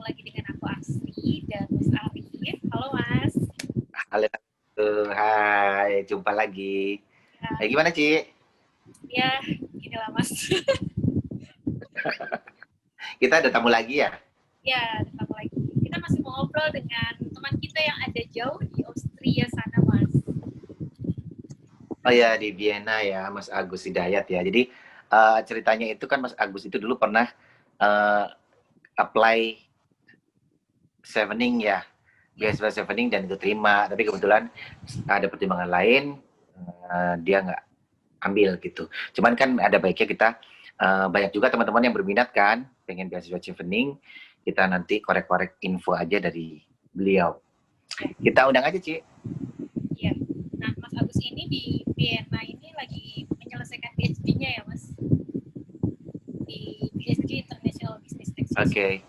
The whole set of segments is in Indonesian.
lagi dengan aku Asri dan Mas Arif. Halo Mas. Halo, hai, jumpa lagi. Gimana Ci? Ya, gini lah Mas. Kita ada tamu lagi ya? Ya, tetap lagi. Kita masih mau ngobrol dengan teman kita yang ada jauh di Austria sana Mas. Oh ya, di Vienna ya, Mas Agus Hidayat ya. Jadi ceritanya itu kan Mas Agus itu dulu pernah apply Chevening ya, beasiswa Chevening dan itu terima. Tapi kebetulan ada pertimbangan lain, dia nggak ambil gitu. Cuman kan ada baiknya kita banyak juga teman-teman yang berminat kan, pengen beasiswa Chevening. Kita nanti korek-korek info aja dari beliau. Kita undang aja, Ci. Iya. Nah, Mas Agus ini di Vienna ini lagi menyelesaikan PhD-nya ya, Mas? Di PhD International Business Taxation. Oke.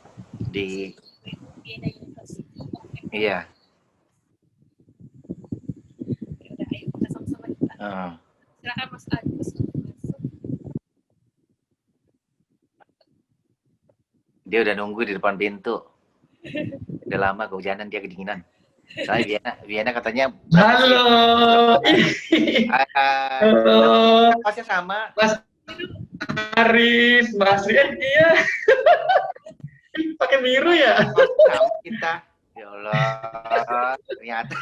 Di Vienna University. Iya. Ya udah, ayo kita sama-sama kita. Silakan Mas Agus untuk masuk. Dia udah nunggu di depan pintu. Udah lama kehujanan, dia kedinginan. Soalnya Vienna katanya. Halo. Halo. Pasnya sama. Mas Arif, Mbak Asri, iya. Pakai biru ya? Sama kita. Ya Allah, ternyata.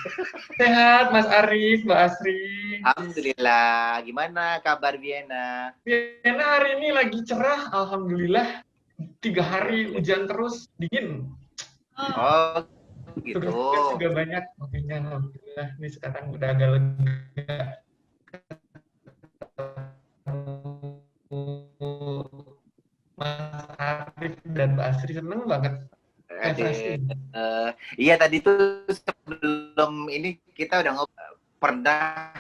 Sehat, Mas Arif, Mbak Asri. Alhamdulillah. Gimana kabar Vienna? Vienna hari ini lagi cerah, alhamdulillah. 3 hari hujan terus, dingin. Oh, gitu. Tugas juga banyak, makanya alhamdulillah. Ini sekarang udah agak lega. Mas Arif dan Mbak Asri seneng banget. Iya tadi tuh sebelum ini kita udah pernah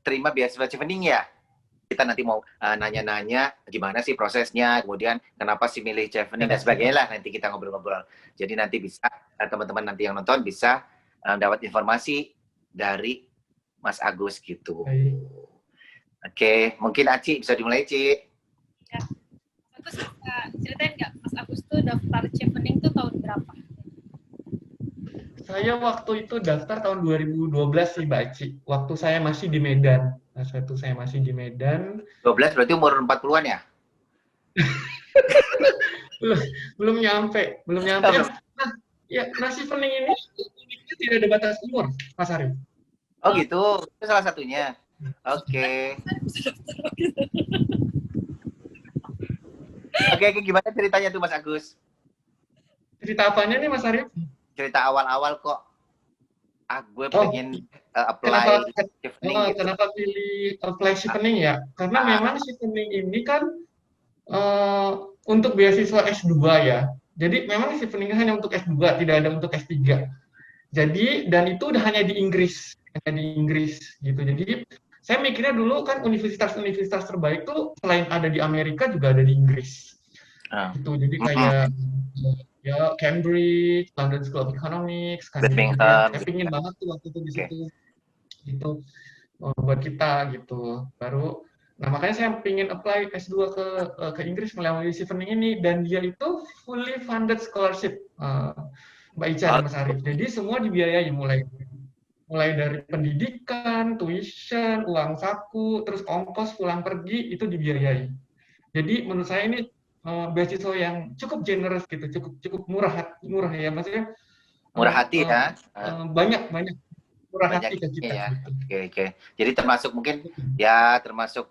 terima beasiswa Chevening ya. Kita nanti mau nanya-nanya gimana sih prosesnya, kemudian kenapa sih milih Chevening dan sebagainya lah, nanti kita ngobrol-ngobrol. Jadi nanti bisa teman-teman nanti yang nonton bisa dapat informasi dari Mas Agus gitu. Oke, mungkin Aci bisa dimulai, Ci. Ya. Mas Agus ceritain nggak, Mas Agus tuh daftar Chevening tuh tahun berapa? Saya waktu itu daftar tahun 2012 sih, Mbak Ci. Waktu saya masih di Medan. Waktu saya masih di Medan. 12 berarti umur 40-an ya? belum nyampe. Nah, ya, Chevening ini uniknya tidak ada batas umur, Mas Arif. Oh gitu, itu salah satunya. Oke. Oke, gimana ceritanya tuh Mas Agus? Cerita apanya nih Mas Arif? Cerita awal-awal kok. Gue pengen apply Chevening gitu. Kenapa pilih apply Chevening ya? Karena memang Chevening ini kan untuk beasiswa S2 ya. Jadi memang Chevening hanya untuk S2, tidak ada untuk S3. Jadi, dan itu udah hanya di Inggris gitu. Jadi saya mikirnya dulu kan universitas-universitas terbaik tuh selain ada di Amerika juga ada di Inggris. Gitu. Jadi kayak ya Cambridge, London School of Economics, kan saya pingin banget tuh waktu itu di situ. Gitu. Buat kita gitu. Baru nah makanya saya pingin apply S2 ke Inggris melalui Chevening ini, dan dia itu fully funded scholarship. Mbak Ica dan Mas Arif. Jadi semua dibiayai mulai dari pendidikan, tuition, uang saku, terus ongkos pulang pergi itu dibiayai. Jadi menurut saya ini beasiswa yang cukup generous gitu, cukup murah ya, maksudnya murah hati ya. Banyak murah hati ke kita. Ya. Gitu. Oke. Jadi termasuk mungkin ya termasuk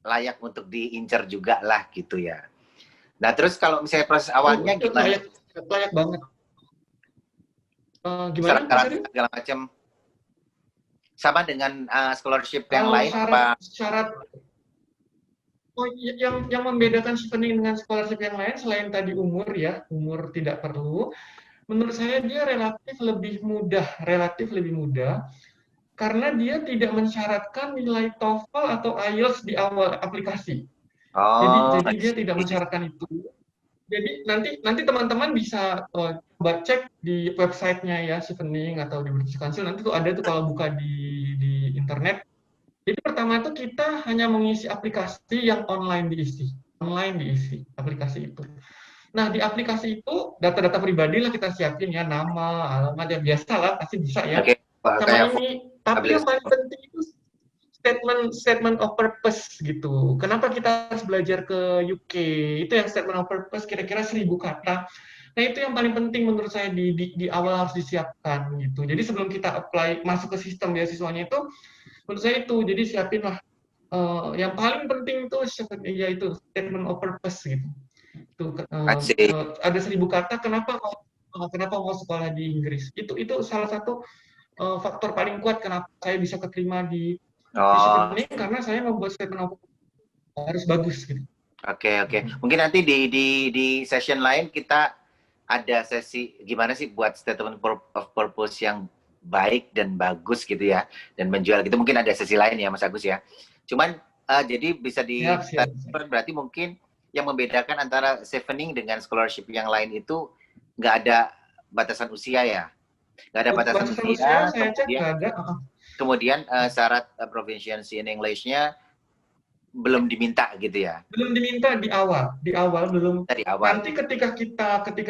layak untuk diincar juga lah gitu ya. Nah terus kalau misalnya proses awalnya gimana? Layak banget. Gimana segala macam sama dengan scholarship yang lain syarat yang membedakan Chevening dengan scholarship yang lain selain tadi umur tidak perlu. Menurut saya dia relatif lebih mudah karena dia tidak mensyaratkan nilai TOEFL atau IELTS di awal aplikasi. Jadi dia tidak mensyaratkan itu. Jadi nanti teman-teman bisa coba cek di websitenya ya Chevening atau di British Council, nanti tuh ada tuh kalau buka di internet. Jadi pertama itu kita hanya mengisi aplikasi yang online diisi aplikasi itu. Nah, di aplikasi itu data-data pribadi lah kita siapin ya, nama, alamat, ya biasa lah, pasti bisa ya. Oke, Sama kayak ini, tapi yang paling penting itu statement of purpose gitu. Kenapa kita harus belajar ke UK? Itu yang statement of purpose kira-kira 1.000 kata. Nah, itu yang paling penting menurut saya di awal harus disiapkan gitu. Jadi sebelum kita apply masuk ke sistem beasiswanya itu, menurut saya itu jadi siapinlah yang paling penting itu yaitu statement of purpose gitu. Itu asik. ada 1.000 kata kenapa mau sekolah di Inggris. Itu salah satu faktor paling kuat kenapa saya bisa keterima di Oh, Chevening karena saya membuat statement of harus bagus gitu. oke. Mungkin nanti di session lain kita ada sesi gimana sih buat statement of purpose yang baik dan bagus gitu ya, dan menjual gitu. Mungkin ada sesi lain ya Mas Agus ya. Cuman jadi bisa Siap. berarti mungkin yang membedakan antara Chevening dengan scholarship yang lain itu nggak ada batasan usia ya. Nggak ada batasan usia, Saya cek nggak ada. kemudian syarat proficiency in English-nya belum diminta gitu ya. Belum diminta di awal belum. Dari awal. Nanti ketika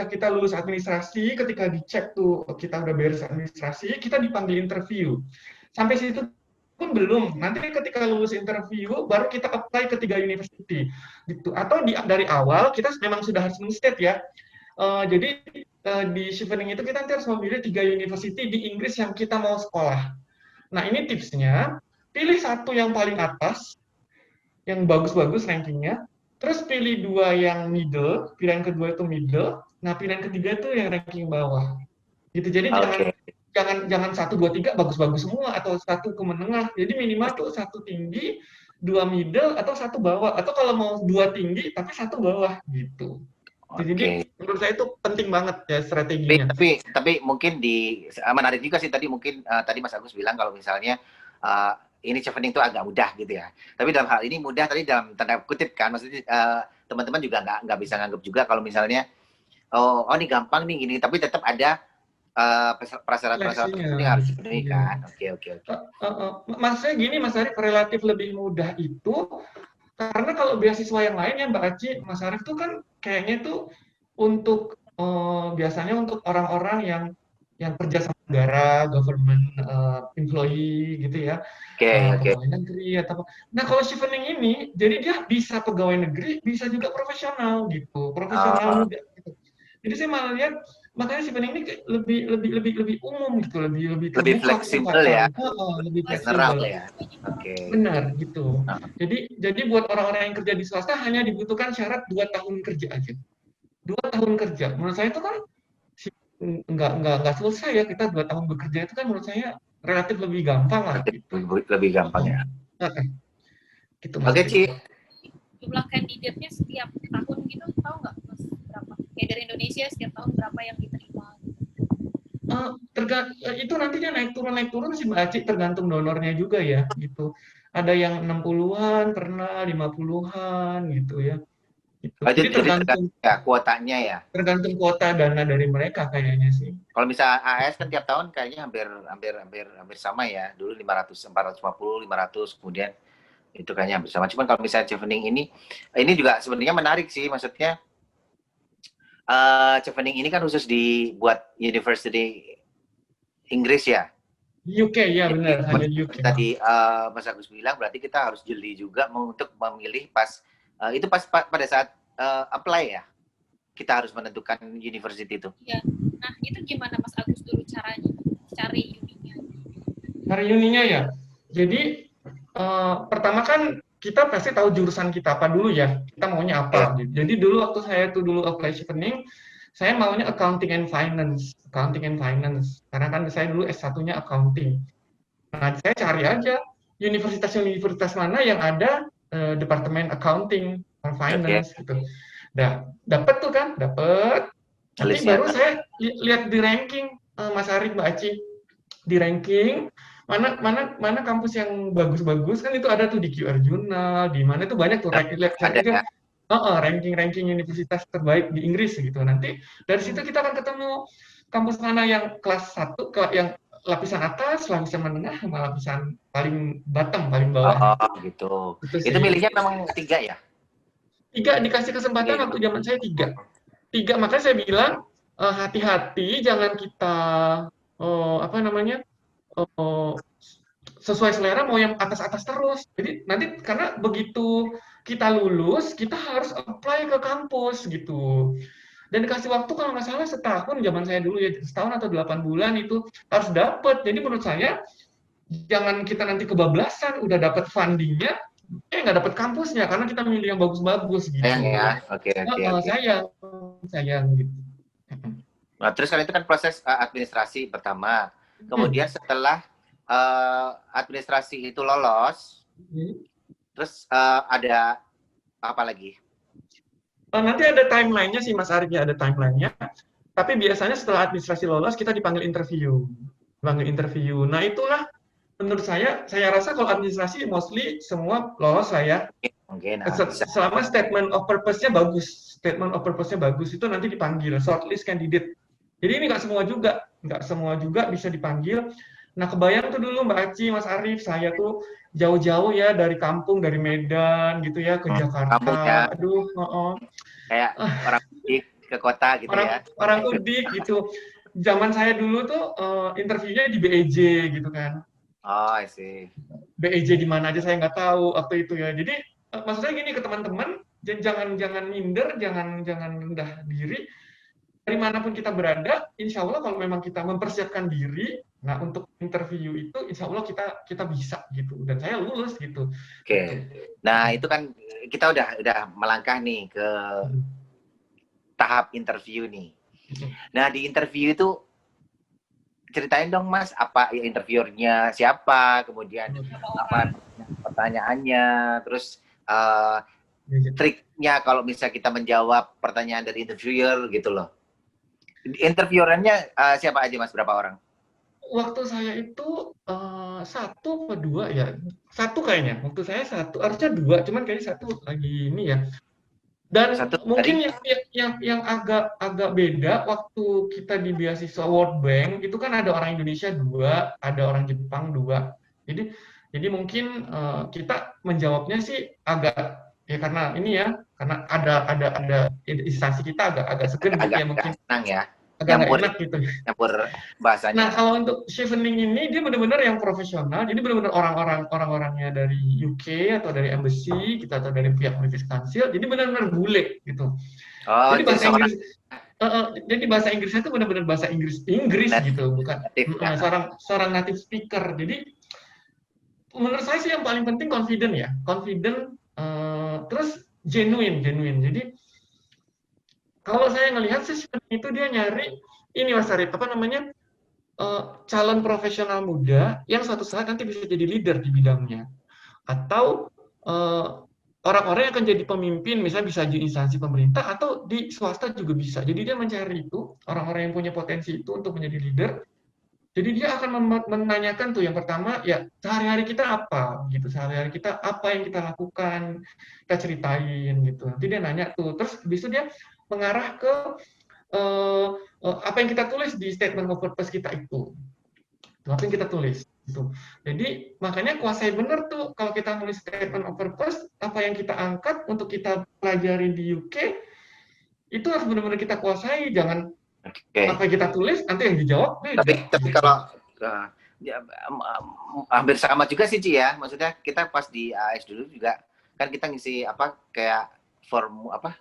kita lulus administrasi, ketika dicek tuh kita udah beres administrasi, kita dipanggil interview. Sampai situ pun belum. Nanti ketika lulus interview baru kita apply ke 3 university gitu. Atau dari awal kita memang sudah harus men-state ya. Jadi di Chevening itu kita nanti harus memilih 3 university di Inggris yang kita mau sekolah. Nah, ini tipsnya, pilih satu yang paling atas, yang bagus-bagus rankingnya, terus pilih 2 yang middle, pilihan kedua itu middle, nah pilihan ketiga itu yang ranking bawah. Gitu. Jadi jangan 1, 2, 3 bagus-bagus semua atau 1 ke menengah. Jadi minimal tuh 1 tinggi, 2 middle atau 1 bawah. Atau kalau mau 2 tinggi tapi 1 bawah gitu. Jadi menurut saya itu penting banget ya strateginya. Tapi mungkin menarik juga sih tadi mungkin tadi Mas Agus bilang kalau misalnya ini Chevening itu agak mudah gitu ya. Tapi dalam hal ini mudah tadi dalam tanda kutip kan, maksudnya teman-teman juga nggak bisa nganggap juga kalau misalnya oh ini gampang nih gini, tapi tetap ada prasyarat-prasyarat yang harus dipenuhi kan. Oke. Maksudnya gini Mas Arif, relatif lebih mudah itu karena kalau beasiswa yang lain ya Mbak Aci, Mas Arif tuh kan kayaknya tuh untuk biasanya untuk orang-orang yang kerja sama negara, government employee gitu ya, pegawai negeri atau apa. Nah kalau Chevening ini, jadi dia bisa pegawai negeri, bisa juga profesional gitu, profesional muda. Gitu. Jadi saya malah lihat makanya Chevening ini lebih umum gitu, lebih fleksibel ya, lebih fleksibel ya. Benar gitu. Jadi buat orang-orang yang kerja di swasta hanya dibutuhkan syarat 2 tahun kerja aja. 2 tahun kerja. Menurut saya itu kan nggak selesai ya, kita 2 tahun bekerja itu kan menurut saya relatif lebih gampang lah gitu. Lebih gampang ya. Gitu, Oke, Ci. Jumlah kandidatnya setiap tahun gitu tahu nggak Mas berapa? Kayak dari Indonesia setiap tahun berapa yang diterima? Itu nantinya naik turun sih Mbak Aci, tergantung donornya juga ya gitu. Ada yang 60-an pernah 50-an gitu ya. Gitu. Jadi tergantung ya, kuotanya ya. Tergantung kuota dana dari mereka kayaknya sih. Kalau misalnya AS kan tiap tahun kayaknya hampir sama ya. Dulu 500, 450, 500 kemudian itu kayaknya hampir sama. Cuman kalau misalnya Chevening ini juga sebenarnya menarik sih, maksudnya Chevening ini kan khusus dibuat University Inggris ya. UK ya benar, hanya UK. Tadi Mas Agus bilang berarti kita harus jeli juga untuk memilih itu pada saat apply ya. Kita harus menentukan university itu. Iya. Nah, itu gimana Mas Agus dulu caranya cari uninya? Cari uninya ya. Jadi pertama kan kita pasti tahu jurusan kita apa dulu ya. Kita maunya apa. Ya. Jadi dulu waktu saya dulu apply Chevening, saya maunya accounting and finance. Karena kan saya dulu S1-nya accounting. Nah, saya cari aja universitas mana yang ada departemen accounting or finance gitu. Dapat tuh kan, dapat. Nanti baru saya lihat di ranking Mas Arif, Mbak Aci, di ranking mana kampus yang bagus-bagus kan itu ada tuh di QR Journal, di mana tuh banyak tuh ranking universitas terbaik di Inggris gitu. Nanti dari situ kita akan ketemu kampus mana yang kelas 1, yang lapisan atas, lapisan menengah, sama lapisan paling bottom, paling bawah. Gitu. Itu milihnya memang 3 ya? 3 dikasih kesempatan waktu zaman saya 3. 3, makanya saya bilang hati-hati, jangan kita apa namanya sesuai selera mau yang atas-atas terus. Jadi nanti karena begitu kita lulus, kita harus apply ke kampus gitu. Dan dikasih waktu kalau nggak salah setahun, zaman saya dulu ya, setahun atau 8 bulan itu harus dapat. Jadi menurut saya jangan kita nanti kebablasan, udah dapat fundingnya, nggak dapat kampusnya karena kita milih yang bagus-bagus gitu. Sayang ya, oke. Sayang gitu. Nah, terus kalau itu kan proses administrasi pertama. Kemudian setelah administrasi itu lolos, terus ada apa lagi? Nanti ada timeline-nya sih Mas Arif, ya ada timeline-nya. Tapi biasanya setelah administrasi lolos kita dipanggil interview. Nah itulah menurut saya rasa kalau administrasi mostly semua lolos lah ya. Mungkin. Selama statement of purpose-nya bagus. Statement of purpose-nya bagus itu nanti dipanggil shortlist candidate. Jadi ini nggak semua juga bisa dipanggil. Nah kebayang tuh dulu Mbak Aci, Mas Arif, saya tuh jauh-jauh ya dari kampung, dari Medan gitu ya ke Jakarta. Kampungnya. Aduh, kayak orang mudik ke kota gitu ya. Orang mudik gitu. Zaman saya dulu tuh interviewnya di BEJ gitu kan. Oh, I see. BEJ di mana aja saya nggak tahu waktu itu ya. Jadi maksud saya gini ke teman-teman, jangan minder, jangan rendah diri. Dari manapun kita berada, insya Allah kalau memang kita mempersiapkan diri, nah untuk interview itu insya Allah kita bisa gitu. Dan saya lulus gitu. Oke. Nah itu kan kita udah melangkah nih ke tahap interview nih. Nah di interview itu ceritain dong Mas, apa ya interviewernya siapa, kemudian apa pertanyaannya, terus triknya kalau misalnya kita menjawab pertanyaan dari interviewer gitu loh. Interviewernya siapa aja Mas, berapa orang? Waktu saya itu 1 atau 2 ya, 1 kayaknya. Waktu saya 1, harusnya 2, cuman kayaknya 1 lagi ini ya. Dan mungkin yang agak beda waktu kita di beasiswa World Bank itu kan ada orang Indonesia 2, ada orang Jepang 2. Jadi mungkin kita menjawabnya sih agak ya karena ini ya, karena ada instansi kita agak segen gitu ya mungkin. Senang ya. Agak enak gitu. Nyampur bahasanya. Nah kalau untuk chevening ini dia benar-benar yang profesional, jadi benar-benar orang-orangnya dari UK atau dari embassy kita atau dari pihak Universitas Kansil, jadi benar-benar bule gitu. Oh, jadi bahasa Inggris, jadi bahasa Inggrisnya itu benar-benar bahasa Inggris gitu, bukan seorang native speaker. Jadi menurut saya sih yang paling penting confident ya, terus genuine. Jadi kalau saya ngelihat sih itu dia nyari ini Mas Arif, apa namanya, calon profesional muda yang suatu saat nanti bisa jadi leader di bidangnya, atau orang-orang yang akan jadi pemimpin, misalnya bisa di instansi pemerintah atau di swasta juga bisa. Jadi dia mencari itu orang-orang yang punya potensi itu untuk menjadi leader. Jadi dia akan menanyakan tuh yang pertama ya sehari-hari kita apa gitu, sehari-hari kita apa yang kita lakukan, kita ceritain gitu. Nanti dia nanya tuh, terus habis itu dia mengarah ke apa yang kita tulis di statement of purpose kita itu. Apa yang kita tulis gitu. Jadi makanya kuasai benar tuh kalau kita nulis statement of purpose, apa yang kita angkat untuk kita pelajari di UK itu harus benar-benar kita kuasai, jangan apa yang kita tulis nanti yang dijawab beda. Tapi kalau hampir sama juga sih Ci ya, maksudnya kita pas di AS dulu juga kan kita ngisi apa kayak form apa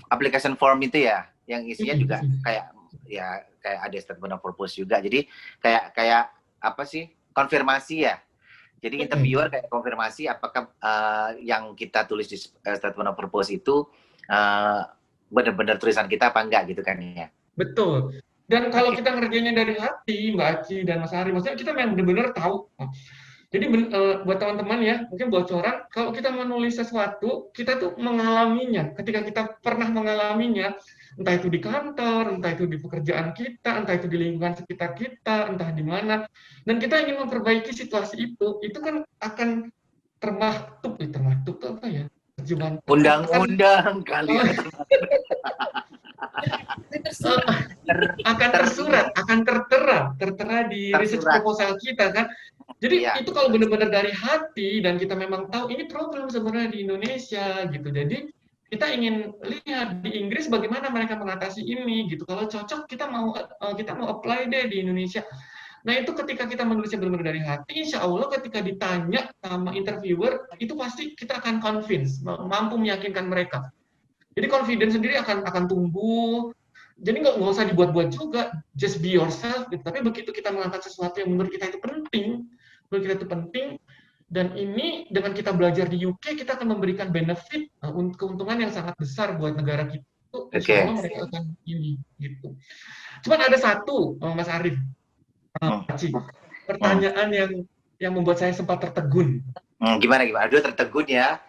application form itu ya, yang isinya juga kayak ada statement of purpose juga. Jadi kayak apa sih, konfirmasi ya. Jadi interviewer kayak konfirmasi apakah yang kita tulis di statement of purpose itu benar-benar tulisan kita apa enggak gitu kan ya. Betul. Dan kalau kita ngerjainnya dari hati, Mbak Aci dan Mas Ari, maksudnya kita memang benar-benar tahu. Jadi buat teman-teman ya, mungkin bocoran, kalau kita menulis sesuatu, kita tuh mengalaminya. Ketika kita pernah mengalaminya, entah itu di kantor, entah itu di pekerjaan kita, entah itu di lingkungan sekitar kita, entah di mana, dan kita ingin memperbaiki situasi itu kan akan termaktub itu apa ya? Terjemahan. Undang-undang kali. Akan tersurat, akan tertera di research proposal kita kan. Jadi itu kalau benar-benar dari hati dan kita memang tahu ini problem sebenarnya di Indonesia gitu. Jadi kita ingin lihat di Inggris bagaimana mereka mengatasi ini gitu. Kalau cocok kita mau apply deh di Indonesia. Nah itu ketika kita menulisnya benar-benar dari hati, insya Allah ketika ditanya sama interviewer itu pasti kita akan convince, mampu meyakinkan mereka. Jadi confidence sendiri akan tumbuh. Jadi nggak usah dibuat-buat juga, just be yourself. Gitu. Tapi begitu kita mengangkat sesuatu yang menurut kita itu penting, dan ini dengan kita belajar di UK kita akan memberikan benefit, keuntungan yang sangat besar buat negara kita. Insya Allah mereka akan ini gitu. Cuman ada satu, Mas Arif, pertanyaan yang membuat saya sempat tertegun. Gimana? Aduh, tertegun ya.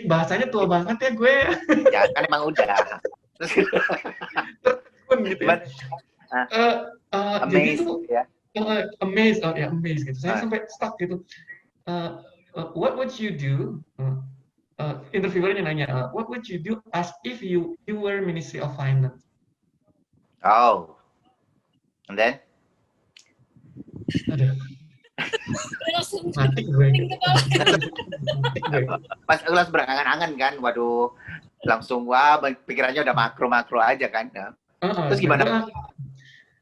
Bahasanya tua banget ya gue. Ya kan emang udah. Tertegun gitu ya. Jadi itu ya. Amazed gitu. Saya sampai stuck gitu. What would you do? Interviewernya nanya, what would you do as if you were Ministry of Finance? Oh, and then? Aduh. Langsung Mati gue. Pas langsung berangan-angan kan, waduh, langsung wah pikirannya udah makro-makro aja kan. Terus gimana?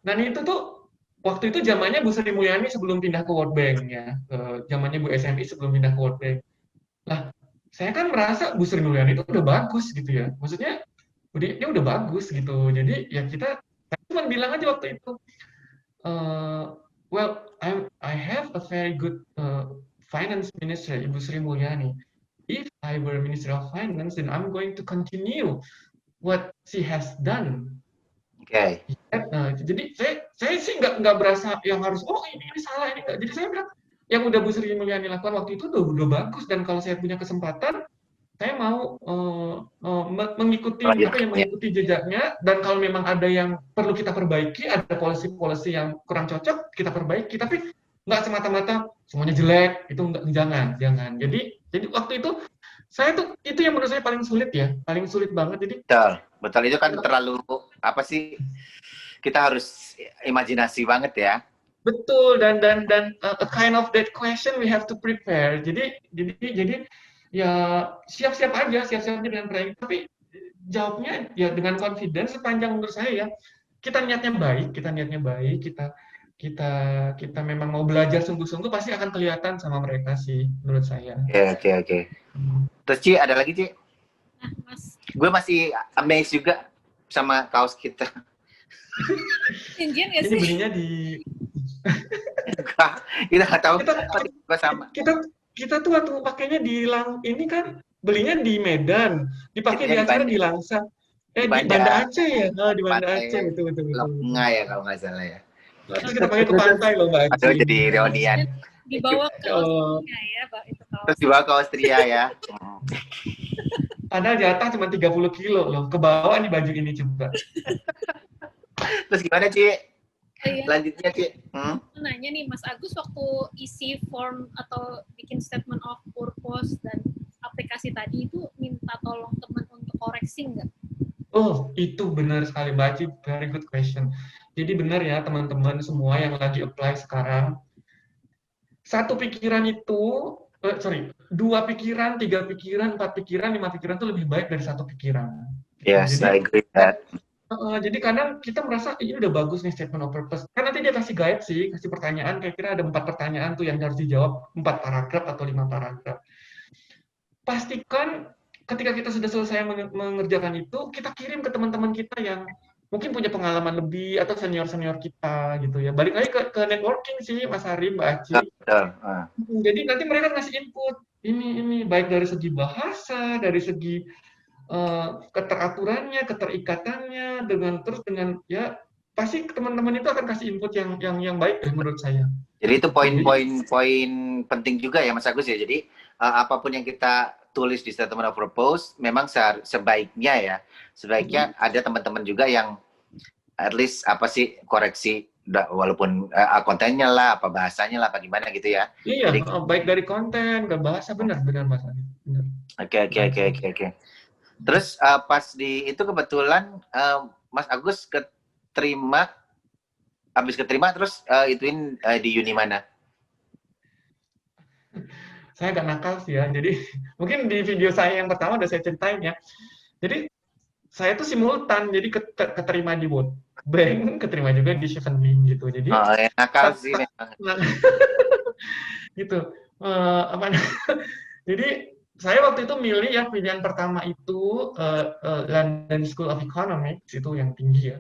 Dan itu tuh waktu itu zamannya Bu Sri Mulyani sebelum pindah ke World Bank ya, zamannya Bu SMI sebelum pindah ke World Bank. Lah, saya kan merasa Bu Sri Mulyani itu udah bagus gitu ya, maksudnya dia udah bagus gitu. Jadi ya saya cuma bilang aja waktu itu, well, I have a very good finance minister, Ibu Sri Mulyani. If I were Minister of Finance, then I'm going to continue what she has done. Oke. Nah, jadi saya sih nggak berasa yang harus ini salah ini nggak. Jadi saya bilang yang udah Bu Sri Mulyani lakukan waktu itu udah bagus, dan kalau saya punya kesempatan saya mau mengikuti jejaknya, dan kalau memang ada yang perlu kita perbaiki, ada policy yang kurang cocok kita perbaiki, tapi nggak semata-mata semuanya jelek, itu jangan. Jadi waktu itu saya tuh itu yang menurut saya paling sulit banget. Jadi betul itu kan terlalu apa sih, kita harus imajinasi banget ya. Betul, dan a kind of that question we have to prepare. Jadi ya siap-siap aja dengan baik, tapi jawabnya ya dengan confidence sepanjang menurut saya ya kita niatnya baik, kita memang mau belajar sungguh-sungguh, pasti akan kelihatan sama mereka sih menurut saya. Oke. Terus Ci, ada lagi Ci? Nah, Mas. Gue masih amazed juga sama kaos kita. Ini belinya di kita nggak tahu kita sama. Kita tuh waktu pakainya di ini kan belinya di Medan, dipakai di acara di Langsa. Di Banda Aceh ya? Di Banda Aceh, betul. Enggak ya kalau nggak salah ya. Terus kita pakai ke pantai loh, Mbak Aceh. Aduh, jadi reunian. Dibawa ke Austria ya, Pak, itu kaos. Terus dibawa ke Austria ya. Padahal jatah cuma 30 kilo loh, ke bawah nih baju ini coba. Terus gimana Ci? Lanjutnya Ci. Nanya nih Mas Agus, waktu isi form atau bikin statement of purpose dan aplikasi tadi itu minta tolong teman untuk koreksi nggak? Oh, itu benar sekali Mbak Ci, very good question. Jadi benar ya teman-teman semua yang lagi apply sekarang, satu pikiran itu, dua pikiran, 3 pikiran, 4 pikiran, 5 pikiran itu lebih baik dari satu pikiran. Yes, I agree with that. Jadi kadang kita merasa ini udah bagus nih statement of purpose. Kan nanti dia kasih guide sih, kasih pertanyaan, kira-kira ada 4 pertanyaan tuh yang harus dijawab, 4 paragraf atau 5 paragraf. Pastikan ketika kita sudah selesai mengerjakan itu, kita kirim ke teman-teman kita yang mungkin punya pengalaman lebih atau senior-senior kita gitu ya. Balik lagi ke networking sih, Mas Hari, Mbak Aci. Jadi nanti mereka ngasih input, ini baik dari segi bahasa, dari segi keteraturannya, keterikatannya, dengan ya pasti teman-teman itu akan kasih input yang baik menurut saya. Jadi itu poin penting juga ya Mas Agus ya. Jadi apapun yang kita tulis di statement of purpose memang sebaiknya ada teman-teman juga yang at least apa sih koreksi walaupun kontennya lah, apa bahasanya lah, apa gimana gitu ya. Iya, jadi, baik dari konten ke bahasa, benar Mas Adi. Oke. Terus pas di itu kebetulan Mas Agus habis keterima terus ituin di uni mana? saya agak nakal sih ya. Jadi mungkin di video saya yang pertama udah saya ceritain ya. Jadi saya tuh simultan, jadi keterima di World Bank, keterima juga di Chevening gitu. Jadi Oh, ya, nakal tak, sih tak, memang. nah, gitu. Apa? Jadi saya waktu itu milih ya, pilihan pertama itu London School of Economics, itu yang tinggi ya.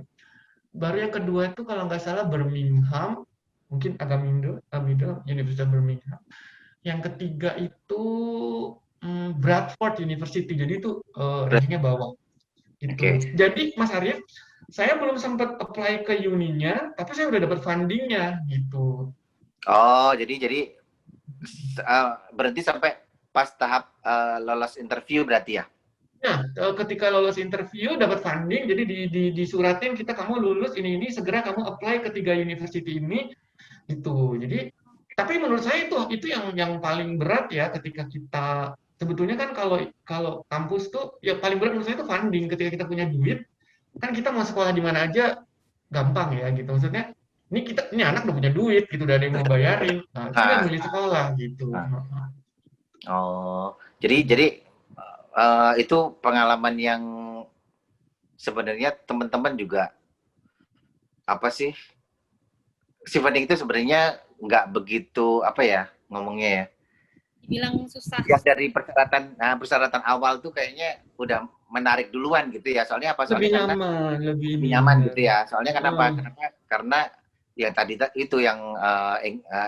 Baru yang kedua itu kalau nggak salah Birmingham, mungkin agak middle, University of Birmingham. Yang ketiga itu Bradford University, jadi itu rankingnya bawah. Gitu. Oke. Jadi Mas Arif, saya belum sempat apply ke uninya, tapi saya udah dapat fundingnya gitu. Oh, jadi berhenti sampai pas tahap lolos interview berarti ya? Nah, ketika lolos interview dapat funding, jadi disuratin kita kamu lulus ini segera kamu apply ke 3 university ini gitu. Jadi tapi menurut saya itu yang paling berat ya ketika kita sebetulnya kan kalau kampus tuh ya paling berat menurut saya itu funding. Ketika kita punya duit kan kita mau sekolah di mana aja gampang ya gitu. Maksudnya ini anak udah punya duit gitu, udah ada yang mau bayarin. Nah, tinggal Nah, milih sekolah gitu. nah. Oh, jadi itu pengalaman yang sebenarnya teman-teman juga apa sih? Chevening itu sebenarnya nggak begitu apa ya ngomongnya ya? Dibilang susah. Yang dari persyaratan awal tuh kayaknya udah menarik duluan gitu ya. Soalnya apa? Lebih Soalnya karena nyaman, lebih lebih ini. nyaman Ya. gitu ya. Soalnya kenapa? Oh, Karena ya tadi itu yang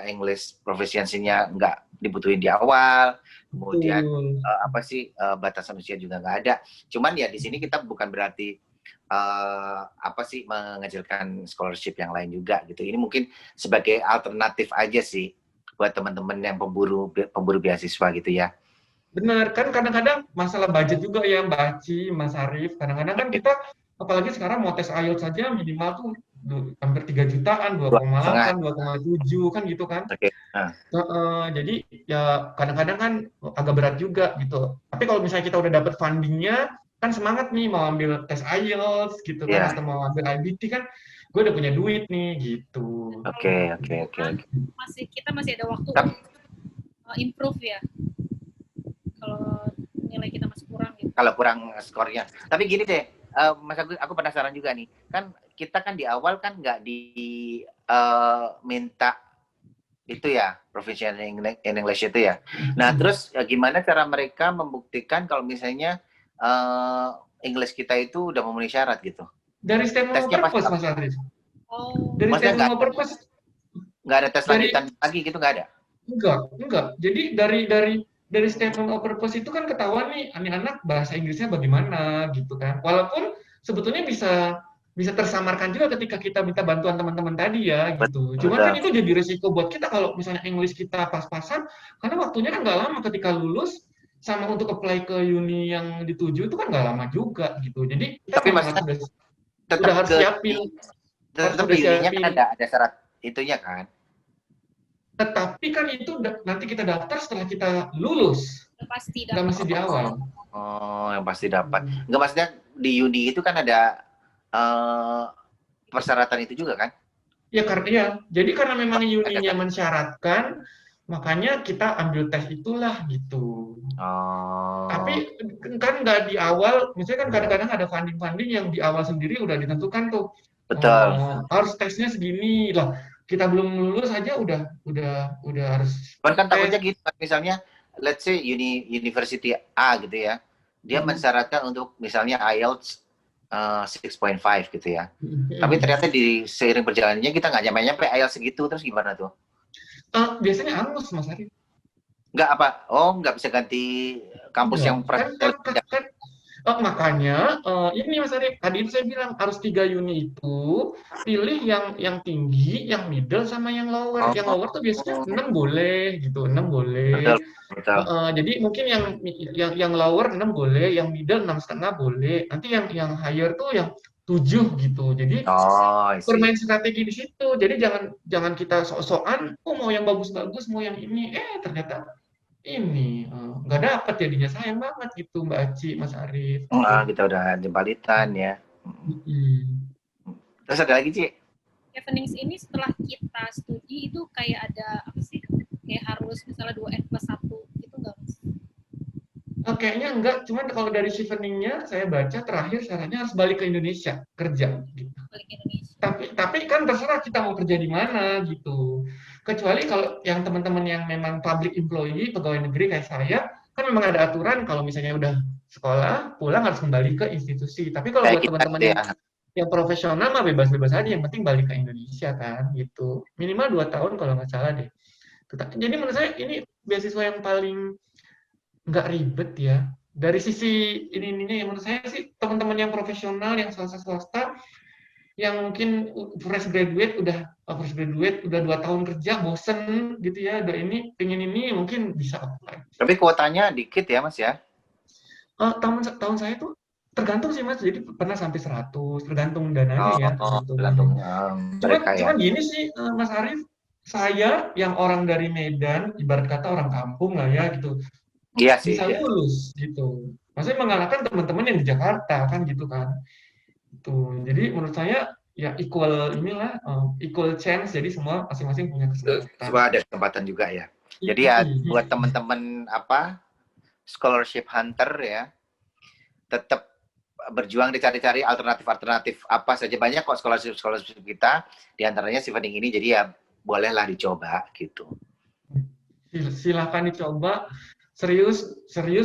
English proficiency-nya nggak dibutuhin di awal. Kemudian betul. apa sih batasan usia juga nggak ada. Cuman ya di sini kita bukan berarti apa sih mengecilkan scholarship yang lain juga gitu. Ini mungkin sebagai alternatif aja sih buat teman-teman yang pemburu beasiswa gitu ya. Benar, kan kadang-kadang masalah budget juga ya Mbak Aci, Mas Arief. Kadang-kadang kan kita, apalagi sekarang mau tes IELTS saja minimal tuh hampir 3 jutaan, Dua setengah. 2,8, 2,7 kan gitu kan. Oke. Nah, Jadi ya kadang-kadang kan agak berat juga gitu. Tapi kalau misalnya kita udah dapat fundingnya, kan semangat nih mau ambil tes IELTS gitu kan, ya. atau mau ambil IBT kan, gue udah punya duit nih gitu. Oke. Kita masih ada waktu Tapi- untuk improve ya. Kalau nilai kita masih kurang gitu. Kalau kurang skornya. Tapi gini deh, Mas Agus, aku penasaran juga nih. Kan kita kan di awal kan nggak minta itu ya, proficient in English itu ya. Nah, terus gimana cara mereka membuktikan kalau misalnya English kita itu udah memenuhi syarat gitu? Dari statement of Tesnya purpose, pas Mas Arief. Oh, Dari Maksudnya statement of purpose, nggak ada tes dari lanjutan lagi gitu, nggak ada? enggak. Jadi dari statement of purpose itu kan ketahuan nih anak-anak bahasa Inggrisnya bagaimana gitu kan. Walaupun sebetulnya bisa tersamarkan juga ketika kita minta bantuan teman-teman tadi ya gitu. Cuman kan itu jadi resiko buat kita kalau misalnya English kita pas-pasan, karena waktunya kan nggak lama ketika lulus sama untuk apply ke uni yang dituju itu kan nggak lama juga gitu. Jadi kita Tapi memang maksudnya udah harus siapin, tetap di uninya kan ada syarat itunya kan. Tetapi kan itu nanti kita daftar setelah kita lulus, pasti nggak mesti di awal. Oh, yang pasti dapat. Nggak, maksudnya di uni itu kan ada persyaratan itu juga kan? Ya karena ya, jadi karena memang uninya mensyaratkan, makanya kita ambil tes itulah gitu. Oh. Tapi kan nggak di awal, misalnya kan kadang-kadang ada funding-funding yang di awal sendiri udah ditentukan tuh. Betul. Harus tesnya segini lah. Kita belum lulus aja udah harus. Kan takutnya gitu, misalnya let's say University A gitu ya. Dia mensyaratkan untuk misalnya IELTS 6.5 gitu ya. Tapi ternyata di seiring perjalanannya kita nggak nyampe IELTS segitu, terus gimana tuh? Biasanya angus, Mas Ari. Nggak apa? Oh, nggak bisa ganti kampus yang makanya ini Mas Ari, tadi itu saya bilang harus 3 uni itu pilih yang tinggi, yang middle sama yang lower. Yang lower tuh biasanya 6 boleh gitu, 6 boleh. Betul. Jadi mungkin yang lower 6 boleh, yang middle 6,5 boleh. Nanti yang higher tuh yang 7 gitu. Jadi bermain strategi di situ. Jadi jangan kita sok-sokan, mau yang bagus-bagus, mau yang ini, ternyata ini nggak dapat jadinya, sayang banget gitu Mbak Aci, Mas Arief. Kita udah jembalitan ya. Terus ada lagi Ci? Chevening ini setelah kita studi itu kayak ada apa sih? Kayak harus misalnya 2N+1 nggak, Mas? Kayaknya enggak, cuman kalau dari Chevening-nya saya baca terakhir syaratnya harus balik ke Indonesia kerja gitu. Balik Indonesia. Tapi kan terserah kita mau kerja di mana gitu. Kecuali kalau yang teman-teman yang memang public employee, pegawai negeri kayak saya, kan memang ada aturan kalau misalnya udah sekolah, pulang harus kembali ke institusi. Tapi kalau Kayak buat kita teman-teman gitu yang ya. profesional mah bebas-bebas aja, yang penting balik ke Indonesia kan gitu. Minimal 2 tahun kalau nggak salah deh. Jadi menurut saya ini beasiswa yang paling nggak ribet ya. Dari sisi ininya yang menurut saya sih teman-teman yang profesional, yang swasta, yang mungkin fresh graduate udah 2 tahun kerja bosen gitu ya, udah ini pengen ini mungkin bisa apply. Tapi kuotanya dikit ya Mas ya? Tahun saya tuh tergantung sih Mas, jadi pernah sampai 100, tergantung dananya ya, tergantung. Tergantung mereka ya. Cuman gini sih Mas Arief, saya yang orang dari Medan, ibarat kata orang kampung lah ya gitu, Iya sih. bisa Iya. lulus gitu. Maksudnya mengalahkan teman-teman yang di Jakarta kan gitu kan. Tuh, jadi menurut saya ya equal chance, jadi semua masing-masing punya kesempatan. Coba ada kesempatan juga ya. Jadi ya buat teman-teman scholarship hunter ya, tetap berjuang dicari-cari alternatif apa saja, banyak kok scholarship kita, diantaranya Chevening ini, jadi ya bolehlah dicoba gitu. Silahkan dicoba, serius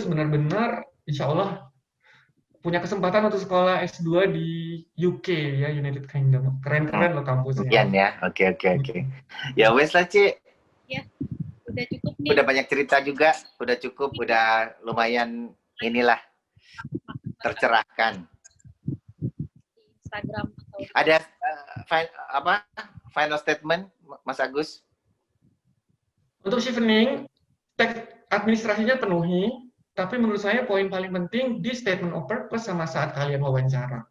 benar-benar, insya Allah punya kesempatan untuk sekolah S2 di UK ya, United Kingdom. Keren-keren loh kampusnya. Iya ya, oke. Ya wes lah Ci. Ya, udah cukup nih. Udah banyak cerita juga, udah cukup, udah lumayan inilah tercerahkan. Instagram atau ada final statement Mas Agus? Untuk Chevening, teks administrasinya penuhi, tapi menurut saya poin paling penting di statement of purpose sama saat kalian wawancara.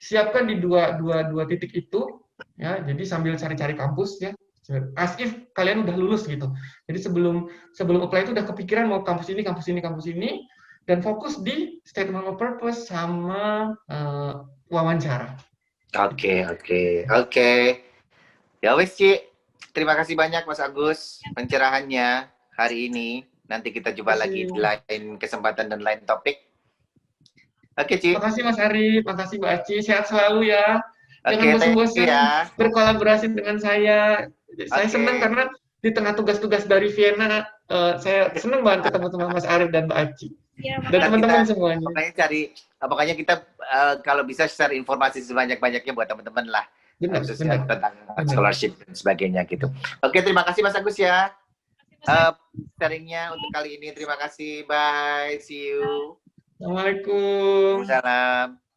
Siapkan di dua titik itu, ya. Jadi sambil cari-cari kampus ya, as if kalian udah lulus gitu. Jadi sebelum apply itu udah kepikiran mau kampus ini, dan fokus di statement of purpose sama wawancara. Oke. Ya wes Ci, terima kasih banyak Mas Agus pencerahannya hari ini. Nanti kita jumpa lagi di lain kesempatan dan lain topik. Oke Ci. Makasih Mas Ari, makasih Mbak Aci, sehat selalu ya. Jangan bosan-bosan ya. berkolaborasi dengan saya. Saya senang karena di tengah tugas-tugas dari Vienna, saya senang banget ketemu sama Mas Ari dan Mbak Aci. Ya, dan teman-teman semuanya. Pokoknya kita kalau bisa share informasi sebanyak-banyaknya buat teman-teman lah. Benar. Tentang scholarship dan sebagainya gitu. Oke, terima kasih Mas Agus ya. Sharingnya untuk kali ini. Terima kasih. Bye. See you. Assalamualaikum. Waalaikumsalam.